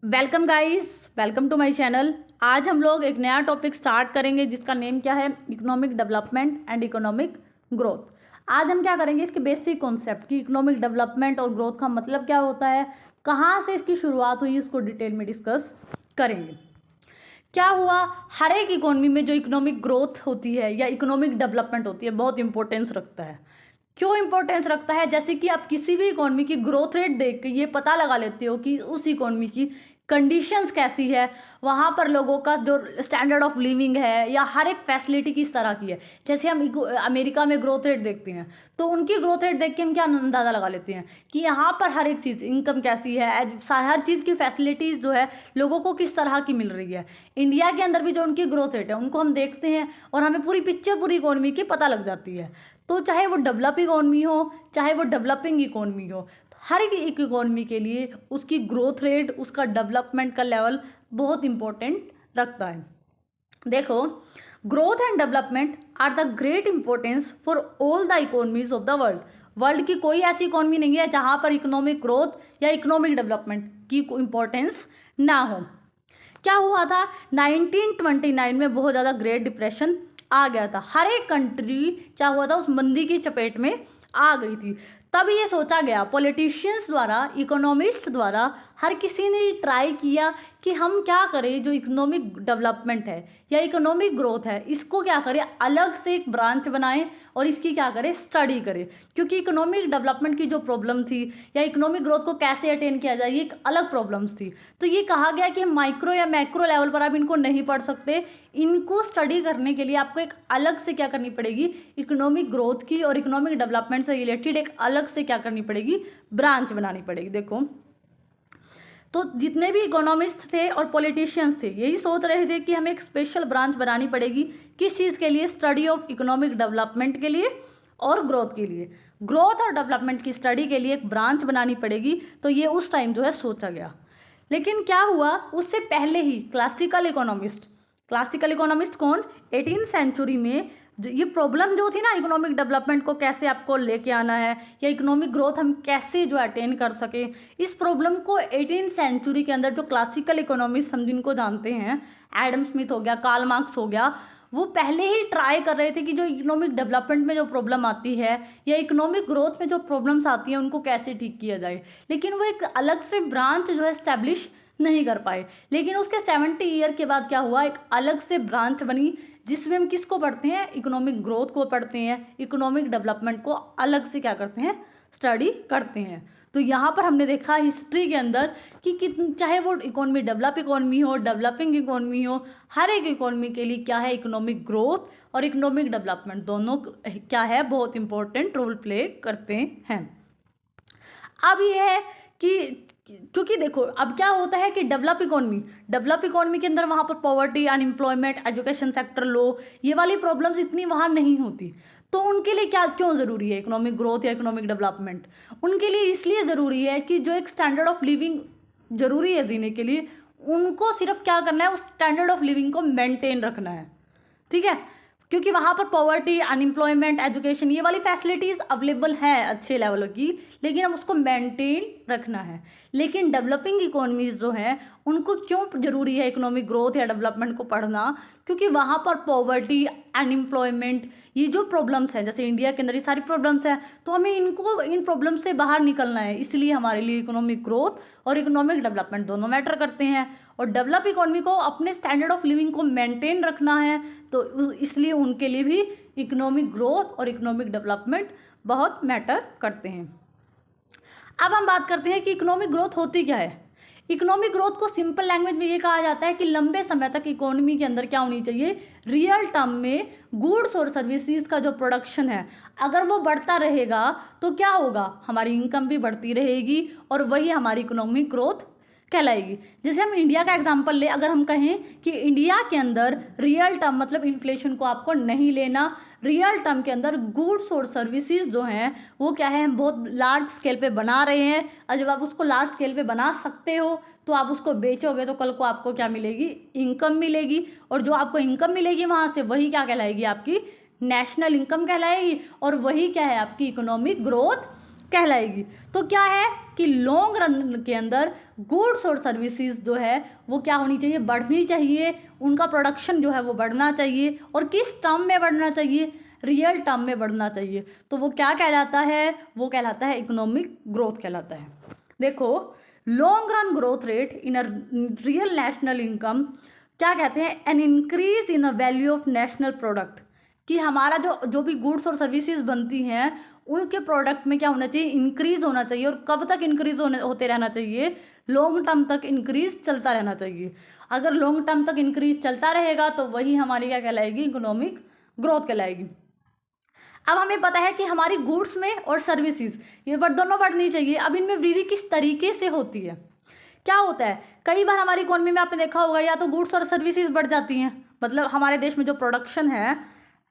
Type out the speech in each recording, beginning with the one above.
Welcome guys, welcome to my channel. आज हम लोग एक नया टॉपिक स्टार्ट करेंगे जिसका नेम क्या है, economic development and economic growth. आज हम क्या करेंगे, इसके बेसिक कॉन्सेप्ट की इकोनॉमिक डेवलपमेंट और ग्रोथ का मतलब क्या होता है, कहाँ से इसकी शुरुआत हुई, इसको डिटेल में डिस्कस करेंगे। क्या हुआ, हर एक इकोनॉमी में जो इकोनॉमिक ग्रोथ होती है या इकोनॉमिक डेवलपमेंट होती है बहुत इंपॉर्टेंस रखता है। क्यों इंपॉर्टेंस रखता है? जैसे कि आप किसी भी इकोनॉमी की ग्रोथ रेट देख के ये पता लगा लेते हो कि उस इकोनॉमी की कंडीशंस कैसी है, वहाँ पर लोगों का जो स्टैंडर्ड ऑफ लिविंग है या हर एक फैसिलिटी किस तरह की है। जैसे हम अमेरिका में ग्रोथ रेट देखते हैं तो उनकी ग्रोथ रेट देख के हम क्या अंदाज़ा लगा लेते हैं कि यहाँ पर हर एक चीज़, इनकम कैसी है, हर चीज़ की फैसिलिटीज़ जो है लोगों को किस तरह की मिल रही है। इंडिया के अंदर भी जो उनकी ग्रोथ रेट है उनको हम देखते हैं और हमें पूरी पिक्चर पूरी इकोनॉमी की पता लग जाती है। तो चाहे वो डेवलप इकोनॉमी हो चाहे वो डेवलपिंग इकोनॉमी हो, हर एक इकोनॉमी के लिए उसकी ग्रोथ रेट, उसका डेवलपमेंट का लेवल बहुत इंपॉर्टेंट रखता है। देखो, growth and development are the great importance for all the economies of the world. World की कोई ऐसी इकोनॉमी नहीं है जहाँ पर इकोनॉमिक ग्रोथ या इकोनॉमिक डेवलपमेंट की इंपॉर्टेंस ना हो। क्या हुआ था, 1929 में बहुत ज़्यादा ग्रेट डिप्रेशन आ गया था। हर एक कंट्री क्या हुआ था, उस मंदी की चपेट में आ गई थी। तब ये सोचा गया पॉलिटिशियंस द्वारा, इकोनॉमिस्ट द्वारा, हर किसी ने ट्राई किया कि हम क्या करें, जो इकोनॉमिक डेवलपमेंट है या इकोनॉमिक ग्रोथ है इसको क्या करें, अलग से एक ब्रांच बनाएं और इसकी क्या करें, स्टडी करें। क्योंकि इकोनॉमिक डेवलपमेंट की जो प्रॉब्लम थी या इकोनॉमिक ग्रोथ को कैसे अटेन किया जाए, ये एक अलग प्रॉब्लम्स थी। तो ये कहा गया कि माइक्रो या मैक्रो लेवल पर आप इनको नहीं पढ़ सकते, इनको स्टडी करने के लिए आपको एक अलग से क्या करनी पड़ेगी, इकोनॉमिक ग्रोथ की और इकोनॉमिक डेवलपमेंट से रिलेटेड एक अलग से क्या करनी पड़ेगी, ब्रांच बनानी पड़ेगी। देखो, तो जितने भी इकोनॉमिस्ट थे और पॉलिटिशियंस थे यही सोच रहे थे कि हमें एक स्पेशल ब्रांच बनानी पड़ेगी। किस चीज़ के लिए? स्टडी ऑफ इकोनॉमिक डेवलपमेंट के लिए और ग्रोथ के लिए। ग्रोथ और डेवलपमेंट की स्टडी के लिए एक ब्रांच बनानी पड़ेगी। तो ये उस टाइम जो है सोचा गया। लेकिन क्या हुआ, उससे पहले ही क्लासिकल इकोनॉमिस्ट कौन, 18th सेंचुरी में ये प्रॉब्लम जो थी ना, इकोनॉमिक डेवलपमेंट को कैसे आपको लेके आना है या इकोनॉमिक ग्रोथ हम कैसे जो अटेन कर सके, इस प्रॉब्लम को 18th सेंचुरी के अंदर जो क्लासिकल इकोनॉमिस्ट हम जिनको जानते हैं, एडम स्मिथ हो गया, कार्ल मार्क्स हो गया, वो पहले ही ट्राई कर रहे थे कि जो इकोनॉमिक डेवलपमेंट में जो प्रॉब्लम आती है या इकोनॉमिक ग्रोथ में जो प्रॉब्लम्स आती हैं उनको कैसे ठीक किया जाए। लेकिन वो एक अलग से ब्रांच जो है स्टैब्लिश नहीं कर पाए। लेकिन उसके 70 ईयर के बाद क्या हुआ, एक अलग से ब्रांच बनी जिसमें हम किसको पढ़ते हैं, इकोनॉमिक ग्रोथ को पढ़ते हैं, इकोनॉमिक डेवलपमेंट को अलग से क्या करते हैं, स्टडी करते हैं। तो यहाँ पर हमने देखा हिस्ट्री के अंदर कि चाहे वो इकोनॉमी डेवलप इकोनॉमी हो, डेवलपिंग इकोनॉमी हो, हर एक इकोनॉमी के लिए क्या है, इकोनॉमिक ग्रोथ और इकोनॉमिक डेवलपमेंट दोनों क्या है, बहुत इंपॉर्टेंट रोल प्ले करते हैं। अब ये है कि क्योंकि देखो अब क्या होता है कि डेवलप इकोनॉमी के अंदर वहाँ पर पॉवर्टी, अनएम्प्लॉयमेंट, एजुकेशन सेक्टर लो, ये वाली प्रॉब्लम्स इतनी वहाँ नहीं होती। तो उनके लिए क्या क्यों ज़रूरी है इकोनॉमिक ग्रोथ या इकोनॉमिक डेवलपमेंट? उनके लिए इसलिए ज़रूरी है कि जो एक स्टैंडर्ड ऑफ लिविंग ज़रूरी है जीने के लिए, उनको सिर्फ क्या करना है, उस स्टैंडर्ड ऑफ लिविंग को मेंटेन रखना है। ठीक है, क्योंकि वहाँ पर पॉवर्टी, अनएम्प्लॉयमेंट, एजुकेशन ये वाली फैसिलिटीज़ अवेलेबल है अच्छे लेवल की, लेकिन हम उसको मेंटेन रखना है। लेकिन डेवलपिंग इकोनॉमीज़ जो हैं उनको क्यों ज़रूरी है इकोनॉमिक ग्रोथ या डेवलपमेंट को पढ़ना? क्योंकि वहाँ पर पॉवर्टी, अनएम्प्लॉयमेंट ये जो प्रॉब्लम्स हैं, जैसे इंडिया के अंदर ये सारी प्रॉब्लम्स हैं, तो हमें इन प्रॉब्लम्स से बाहर निकलना है। इसलिए हमारे लिए इकोनॉमिक ग्रोथ और इकोनॉमिक डेवलपमेंट दोनों मैटर करते हैं। और डेवलप इकोनॉमी को अपने स्टैंडर्ड ऑफ लिविंग को मेंटेन रखना है, तो इसलिए उनके लिए भी इकोनॉमिक ग्रोथ और इकोनॉमिक डेवलपमेंट बहुत मैटर करते हैं। अब हम बात करते हैं कि इकोनॉमिक ग्रोथ होती क्या है। इकोनॉमिक ग्रोथ को सिंपल लैंग्वेज में ये कहा जाता है कि लंबे समय तक इकोनॉमी के अंदर क्या होनी चाहिए, रियल टर्म में गुड्स और सर्विसेज का जो प्रोडक्शन है अगर वो बढ़ता रहेगा तो क्या होगा, हमारी इनकम भी बढ़ती रहेगी और वही हमारी इकोनॉमिक ग्रोथ कहलाएगी। जैसे हम इंडिया का एग्जांपल ले, अगर हम कहें कि इंडिया के अंदर रियल टर्म मतलब इन्फ्लेशन को आपको नहीं लेना, रियल टर्म के अंदर गुड्स और सर्विसेज जो हैं वो क्या है, हम बहुत लार्ज स्केल पे बना रहे हैं। और जब आप उसको लार्ज स्केल पे बना सकते हो तो आप उसको बेचोगे तो कल को आपको क्या मिलेगी, इनकम मिलेगी। और जो आपको इनकम मिलेगी वहाँ से वही क्या कहलाएगी, आपकी नेशनल इनकम कहलाएगी। और वही क्या है, आपकी इकोनॉमिक ग्रोथ कहलाएगी। तो क्या है कि लॉन्ग रन के अंदर गुड्स और सर्विसेज जो है वो क्या होनी चाहिए, बढ़नी चाहिए, उनका प्रोडक्शन जो है वो बढ़ना चाहिए। और किस टर्म में बढ़ना चाहिए, रियल टर्म में बढ़ना चाहिए। तो वो क्या कहलाता है, वो कहलाता है इकोनॉमिक ग्रोथ कहलाता है। देखो, long run growth rate in a real national income क्या कहते हैं, an increase in the value of national product, कि हमारा जो भी गुड्स और सर्विसेज बनती हैं उनके प्रोडक्ट में क्या होना चाहिए, इंक्रीज होना चाहिए। और कब तक इंक्रीज होते रहना चाहिए, लॉन्ग टर्म तक इंक्रीज चलता रहना चाहिए। अगर लॉन्ग टर्म तक इंक्रीज चलता रहेगा तो वही हमारी क्या कहलाएगी, इकोनॉमिक ग्रोथ कहलाएगी। अब हमें पता है कि हमारी गुड्स में और सर्विसेज ये दोनों बढ़नी चाहिए। अब इनमें वृद्धि किस तरीके से होती है, क्या होता है, कई बार हमारी इकोनॉमी में आपने देखा होगा या तो गुड्स और सर्विसेज बढ़ जाती हैं, मतलब हमारे देश में जो प्रोडक्शन है,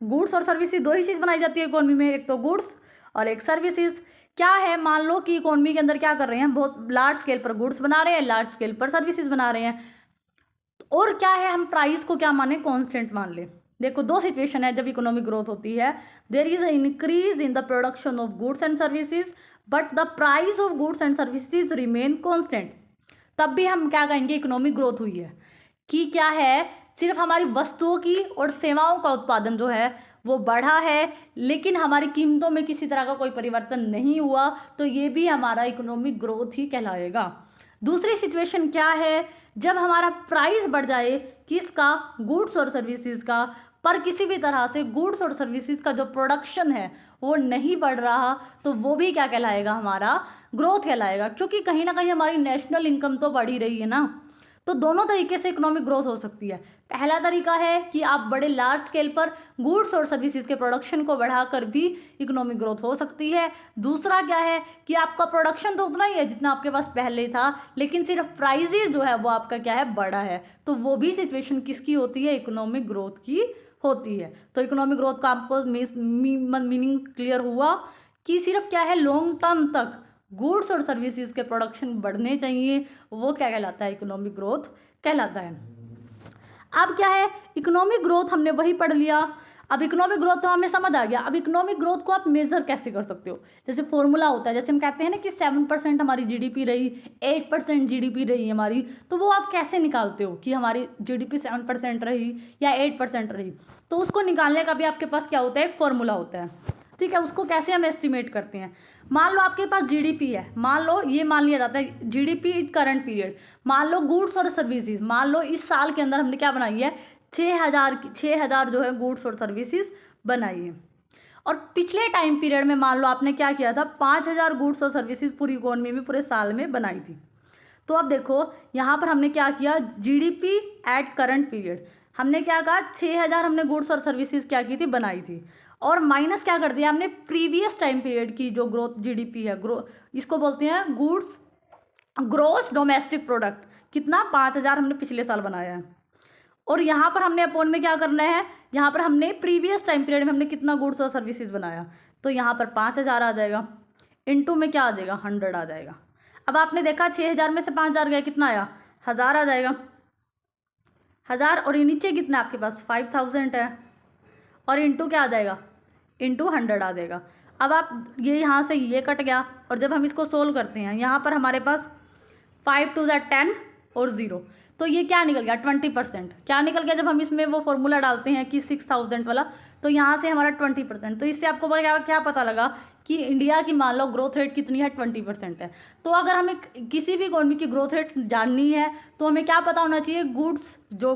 गुड्स और सर्विसेज दो ही चीज़ बनाई जाती है इकोनॉमी में, एक तो गुड्स और एक सर्विसेज। क्या है, मान लो कि इकोनॉमी के अंदर क्या कर रहे हैं, बहुत लार्ज स्केल पर गुड्स बना रहे हैं, लार्ज स्केल पर सर्विसेज बना रहे हैं, और क्या है, हम प्राइस को क्या माने, कॉन्स्टेंट मान ले। देखो, दो सिचुएशन है जब इकोनॉमिक ग्रोथ होती है, there is a increase in the production of goods and services but the price of goods and services remain constant, तब भी हम क्या कहेंगे, इकोनॉमिक ग्रोथ हुई है। कि क्या है, सिर्फ हमारी वस्तुओं की और सेवाओं का उत्पादन जो है वो बढ़ा है, लेकिन हमारी कीमतों में किसी तरह का कोई परिवर्तन नहीं हुआ, तो ये भी हमारा इकोनॉमिक ग्रोथ ही कहलाएगा। दूसरी सिचुएशन क्या है, जब हमारा प्राइस बढ़ जाए, किसका, गुड्स और सर्विसेज का, पर किसी भी तरह से गुड्स और सर्विसेज का जो प्रोडक्शन है वो नहीं बढ़ रहा, तो वो भी क्या कहलाएगा, हमारा ग्रोथ कहलाएगा। क्योंकि कहीं ना कहीं हमारी नेशनल इनकम तो बढ़ ही रही है ना। तो दोनों तरीके से इकोनॉमिक ग्रोथ हो सकती है। पहला तरीका है कि आप बड़े लार्ज स्केल पर गुड्स और सर्विसेज के प्रोडक्शन को बढ़ाकर भी इकोनॉमिक ग्रोथ हो सकती है। दूसरा क्या है कि आपका प्रोडक्शन तो उतना ही है जितना आपके पास पहले था, लेकिन सिर्फ प्राइजेज जो है वो आपका क्या है, बढ़ा है, तो वो भी सिचुएशन किसकी होती है, इकोनॉमिक ग्रोथ की होती है। तो इकोनॉमिक ग्रोथ का आपको मीनिंग क्लियर हुआ कि सिर्फ क्या है, लॉन्ग टर्म तक गुड्स और सर्विसेज के प्रोडक्शन बढ़ने चाहिए, वो क्या कहलाता है, इकोनॉमिक ग्रोथ कहलाता है। अब क्या है, इकोनॉमिक ग्रोथ हमने वही पढ़ लिया। अब इकोनॉमिक ग्रोथ तो हमें समझ आ गया। अब इकोनॉमिक ग्रोथ को आप मेजर कैसे कर सकते हो, जैसे फॉर्मूला होता है, जैसे हम कहते हैं ना कि 7% हमारी जीडीपी रही, 8% जीडीपी रही हमारी, तो वो आप कैसे निकालते हो कि हमारी जीडीपी 7% रही या 8% रही। तो उसको निकालने का भी आपके पास क्या होता है, एक फॉर्मूला होता है, ठीक है। उसको कैसे हम एस्टिमेट करते हैं, मान लो आपके पास जीडीपी है, मान लो ये मान लिया जाता है जीडीपी इन करंट पीरियड, मान लो गुड्स और सर्विसेज, मान लो इस साल के अंदर हमने क्या बनाई है, 6,000 जो है गुड्स और सर्विसेज बनाई है। और पिछले टाइम पीरियड में मान लो आपने क्या किया था, 5,000 गुड्स और सर्विसेज पूरी इकोनॉमी में पूरे साल में बनाई थी। तो अब देखो यहाँ पर हमने क्या किया, जीडीपी एट करंट पीरियड, हमने क्या कहा, 6,000 हमने गुड्स और सर्विसेज क्या की थी, बनाई थी, और माइनस क्या कर दिया हमने, प्रीवियस टाइम पीरियड की जो ग्रोथ जीडीपी है, इसको बोलते हैं गुड्स ग्रोस डोमेस्टिक प्रोडक्ट, कितना, 5,000 हमने पिछले साल बनाया है। और यहाँ पर हमने अपॉन में क्या करना है, यहाँ पर हमने प्रीवियस टाइम पीरियड में हमने कितना गुड्स और सर्विसेज बनाया, तो यहाँ पर 5,000 आ जाएगा, इनटू में क्या आ जाएगा, 100 आ जाएगा। अब आपने देखा 6,000 में से 5,000 गया, कितना आया, 1,000 आ जाएगा, 1,000, और ये नीचे कितना आपके पास 5,000 है, और इंटू क्या आ जाएगा, इंटू 100 आ जाएगा। अब आप ये यहाँ से ये कट गया, और जब हम इसको सोल्व करते हैं, यहाँ पर हमारे पास 5 2 10 और 0, तो ये क्या निकल गया, 20%। क्या निकल गया, जब हम इसमें वो फॉर्मूला डालते हैं कि 6,000 वाला, तो यहाँ से हमारा 20%। तो इससे आपको क्या पता लगा कि इंडिया की मान लो ग्रोथ रेट कितनी है, 20% है। तो अगर हमें किसी भी इकोनॉमी की ग्रोथ रेट जाननी है तो हमें क्या पता होना चाहिए, गुड्स जो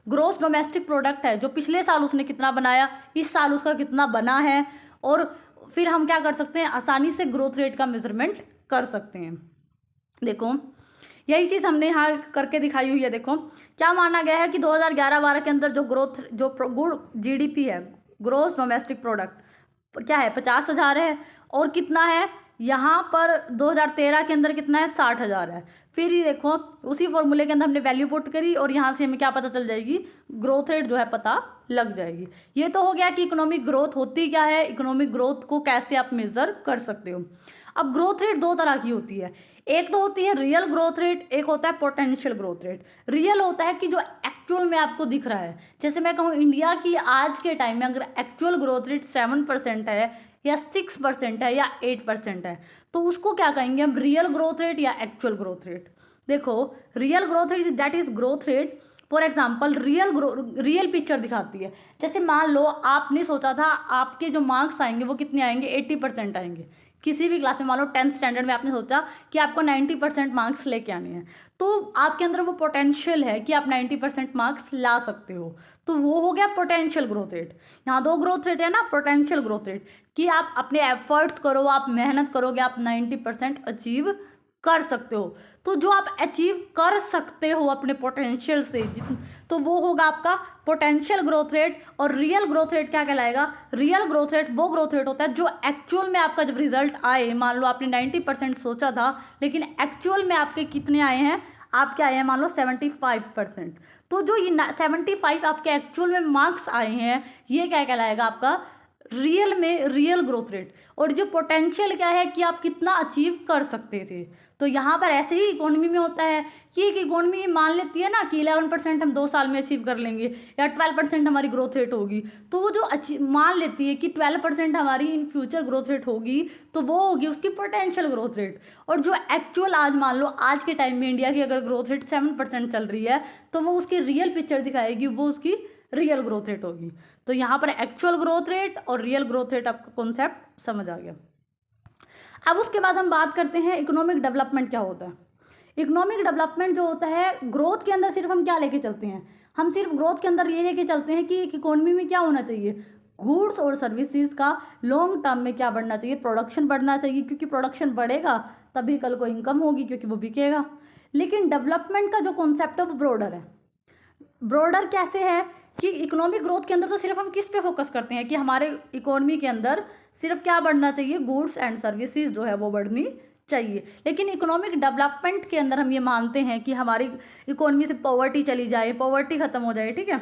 ग्रोस डोमेस्टिक प्रोडक्ट है, जो पिछले साल उसने कितना बनाया, इस साल उसका कितना बना है, और फिर हम क्या कर सकते हैं, आसानी से ग्रोथ रेट का मेजरमेंट कर सकते हैं। देखो यही चीज़ हमने यहाँ करके दिखाई हुई है। देखो क्या माना गया है कि 2011-12 के अंदर जो ग्रोथ जो जीडीपी है, ग्रोस डोमेस्टिक प्रोडक्ट क्या है, 50,000 है, और कितना है यहाँ पर 2013 के अंदर कितना है, 60,000 है। फिर ये देखो उसी फॉर्मूले के अंदर हमने वैल्यू पुट करी, और यहाँ से हमें क्या पता चल जाएगी, ग्रोथ रेट जो है पता लग जाएगी। ये तो हो गया कि इकोनॉमिक ग्रोथ होती क्या है, इकोनॉमिक ग्रोथ को कैसे आप मेज़र कर सकते हो। अब ग्रोथ रेट दो तरह की होती है, एक तो होती है रियल ग्रोथ रेट, एक होता है पोटेंशियल ग्रोथ रेट। रियल होता है कि जो एक्चुअल में आपको दिख रहा है, जैसे मैं कहूँ इंडिया की आज के टाइम में अगर एक्चुअल ग्रोथ रेट 7% है, या 6% है या 8% है, तो उसको क्या कहेंगे हम, रियल ग्रोथ रेट या एक्चुअल ग्रोथ रेट। देखो real growth rate that is growth rate, for example real picture दिखाती है। जैसे मान लो आपने सोचा था आपके जो मार्क्स आएंगे वो कितने आएंगे, 80% आएंगे किसी भी क्लास में। मान लो 10th स्टैंडर्ड में आपने सोचा कि आपको 90% मार्क्स लेके आने हैं, तो आपके अंदर वो पोटेंशियल है कि आप 90% मार्क्स ला सकते हो, तो वो हो गया पोटेंशियल ग्रोथ रेट। यहाँ दो ग्रोथ रेट है ना, पोटेंशियल ग्रोथ रेट कि आप अपने एफर्ट्स करो, आप मेहनत करोगे, आप 90% अचीव कर सकते हो। तो जो आप अचीव कर सकते हो अपने पोटेंशियल से तो वो होगा आपका पोटेंशियल ग्रोथ रेट। और रियल ग्रोथ रेट क्या कहलाएगा, रियल ग्रोथ रेट वो ग्रोथ रेट होता है जो एक्चुअल में आपका जब रिजल्ट आए, मान लो आपने 90% सोचा था लेकिन एक्चुअल में आपके कितने आए हैं, आपके आए हैं मान लो 75%। तो जो ये 75 आपके एक्चुअल में मार्क्स आए हैं ये क्या कहलाएगा आपका रियल में रियल ग्रोथ रेट। और जो पोटेंशियल क्या है कि आप कितना अचीव कर सकते थे। तो यहाँ पर ऐसे ही इकोनॉमी में होता है कि एक इकोनॉमी मान लेती है ना कि 11% हम 2 साल में अचीव कर लेंगे या 12% हमारी ग्रोथ रेट होगी, तो वो जो मान लेती है कि 12% हमारी इन फ्यूचर ग्रोथ रेट होगी, तो वो होगी उसकी पोटेंशियल ग्रोथ रेट। और जो एक्चुअल आज मान लो आज के टाइम में इंडिया की अगर ग्रोथ रेट 7% चल रही है तो वो उसकी रियल पिक्चर दिखाएगी, वो उसकी रियल ग्रोथ रेट होगी। तो यहाँ पर एक्चुअल ग्रोथ रेट और रियल ग्रोथ रेट आपका कॉन्सेप्ट समझ आ गया। अब उसके बाद हम बात करते हैं इकोनॉमिक डेवलपमेंट क्या होता है। इकोनॉमिक डेवलपमेंट जो होता है, ग्रोथ के अंदर सिर्फ हम क्या लेके चलते हैं, हम सिर्फ ग्रोथ के अंदर ये लेके चलते हैं कि एक इकोनॉमी में क्या होना चाहिए, गुड्स और सर्विसेज का लॉन्ग टर्म में क्या बढ़ना चाहिए, प्रोडक्शन बढ़ना चाहिए, क्योंकि प्रोडक्शन बढ़ेगा तभी कल को इनकम होगी क्योंकि वो बिकेगा। लेकिन डेवलपमेंट का जो कॉन्सेप्ट है वो ब्रॉडर है। ब्रॉडर कैसे है कि इकोनॉमिक ग्रोथ के अंदर तो सिर्फ हम किस पे फोकस करते हैं कि हमारे इकोनॉमी के अंदर सिर्फ क्या बढ़ना चाहिए, गुड्स एंड सर्विसेज जो है वो बढ़नी चाहिए। लेकिन इकोनॉमिक डेवलपमेंट के अंदर हम ये मानते हैं कि हमारी इकोनॉमी से पॉवर्टी चली जाए, पॉवर्टी खत्म हो जाए, ठीक है,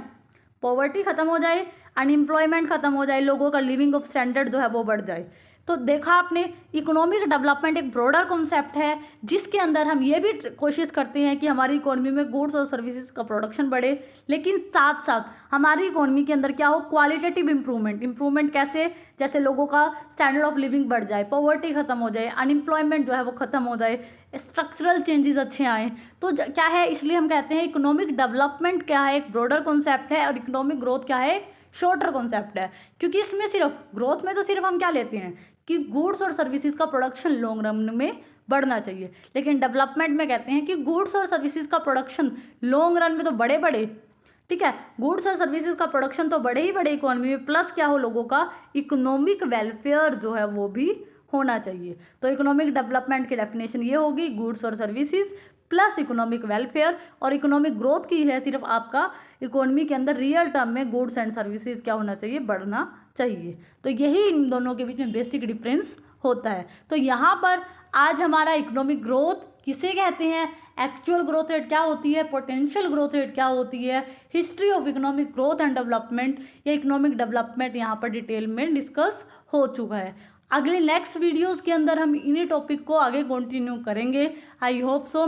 पॉवर्टी खत्म हो जाए, अनएम्प्लॉयमेंट खत्म हो जाए, लोगों का लिविंग ऑफ स्टैंडर्ड जो है वो बढ़ जाए। तो देखा आपने इकोनॉमिक डेवलपमेंट एक ब्रॉडर कॉन्सेप्ट है जिसके अंदर हम ये भी कोशिश करते हैं कि हमारी इकोनॉमी में गुड्स और सर्विसेज का प्रोडक्शन बढ़े, लेकिन साथ साथ हमारी इकोनॉमी के अंदर क्या हो, क्वालिटेटिव इंप्रूवमेंट कैसे, जैसे लोगों का स्टैंडर्ड ऑफ लिविंग बढ़ जाए, पॉवर्टी खत्म हो जाए, अनएम्प्लॉयमेंट जो है वो खत्म हो जाए, स्ट्रक्चरल चेंजेस अच्छे आए। तो क्या है, इसलिए हम कहते हैं इकोनॉमिक डेवलपमेंट क्या है, एक ब्रॉडर कॉन्सेप्ट है और इकोनॉमिक ग्रोथ क्या है, शॉर्टर कॉन्सेप्ट है। क्योंकि इसमें सिर्फ ग्रोथ में तो सिर्फ हम क्या लेते हैं कि गुड्स और सर्विसेज का प्रोडक्शन लॉन्ग रन में बढ़ना चाहिए, लेकिन डेवलपमेंट में कहते हैं कि गुड्स और सर्विसेज का प्रोडक्शन लॉन्ग रन में तो बड़े, ठीक है, गुड्स और सर्विसेज का प्रोडक्शन तो बड़े ही बड़े इकोनॉमी में, प्लस क्या हो, लोगों का इकोनॉमिक वेलफेयर जो है वो भी होना चाहिए। तो इकोनॉमिक डेवलपमेंट की डेफिनेशन ये होगी, गुड्स और सर्विसेज प्लस इकोनॉमिक वेलफेयर। और इकोनॉमिक ग्रोथ की है सिर्फ आपका इकोनॉमी के अंदर रियल टर्म में गुड्स एंड सर्विसेज क्या होना चाहिए, बढ़ना चाहिए। तो यही इन दोनों के बीच में बेसिक डिफरेंस होता है। तो यहाँ पर आज हमारा इकोनॉमिक ग्रोथ किसे कहते हैं, एक्चुअल ग्रोथ रेट क्या होती है, पोटेंशियल ग्रोथ रेट क्या होती है, history of economic growth and development या इकोनॉमिक डेवलपमेंट यहाँ पर डिटेल में डिस्कस हो चुका है। अगले नेक्स्ट वीडियोज़ के अंदर हम इन्हीं टॉपिक को आगे कंटिन्यू करेंगे। आई होप सो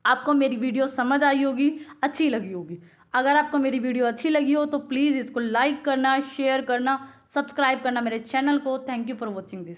आपको मेरी वीडियो समझ आई होगी, अच्छी लगी होगी। अगर आपको मेरी वीडियो अच्छी लगी हो तो प्लीज़ इसको लाइक करना, शेयर करना, सब्सक्राइब करना मेरे चैनल को। Thank you for watching this.